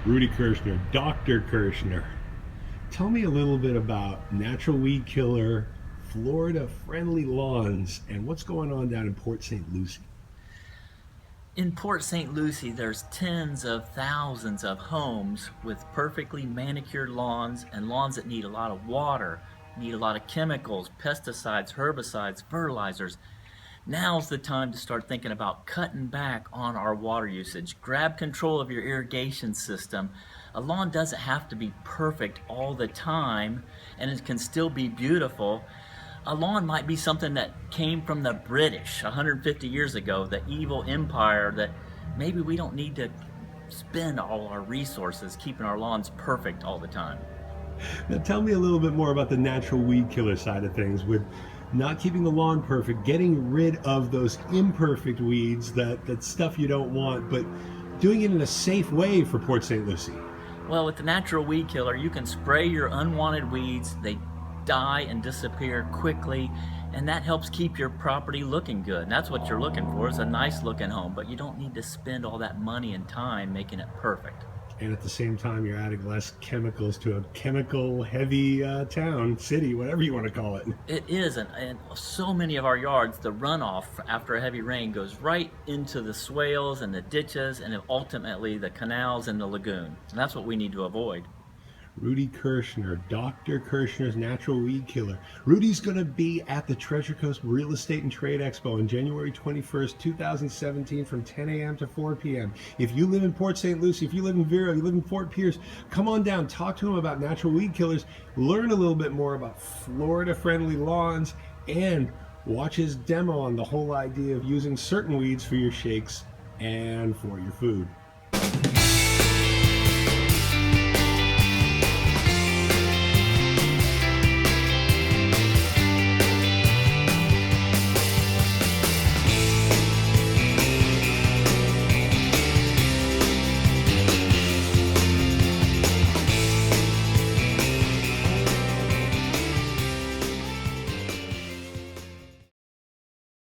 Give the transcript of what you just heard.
Rudy Kirchner, Dr. Kirchner. Tell me a little bit about natural weed killer, Florida friendly lawns, and what's going on down in Port St. Lucie. In Port St. Lucie, there's tens of thousands of homes with perfectly manicured lawns and lawns that need a lot of water, need a lot of chemicals, pesticides, herbicides, fertilizers. Now's the time to start thinking about cutting back on our water usage. Grab control of your irrigation system. A lawn doesn't have to be perfect all the time, and it can still be beautiful. A lawn might be something that came from the British 150 years ago, the evil empire, that maybe we don't need to spend all our resources keeping our lawns perfect all the time. Now tell me a little bit more about the natural weed killer side of things, with not keeping the lawn perfect, getting rid of those imperfect weeds, that stuff you don't want, but doing it in a safe way for Port St. Lucie. Well, with the natural weed killer, you can spray your unwanted weeds. They die and disappear quickly, and that helps keep your property looking good. And that's what you're looking for, is a nice looking home, but you don't need to spend all that money and time making it perfect. And at the same time, you're adding less chemicals to a chemical heavy town, city, whatever you want to call it. It is, and so many of our yards, the runoff after a heavy rain goes right into the swales and the ditches and ultimately the canals and the lagoon. And that's what we need to avoid. Rudy Kirchner, Dr. Kirchner's natural weed killer. Rudy's going to be at the Treasure Coast Real Estate and Trade Expo on January 21st, 2017 from 10 a.m. to 4 p.m. If you live in Port St. Lucie, if you live in Vero, you live in Fort Pierce, come on down, talk to him about natural weed killers, learn a little bit more about Florida-friendly lawns, and watch his demo on the whole idea of using certain weeds for your shakes and for your food.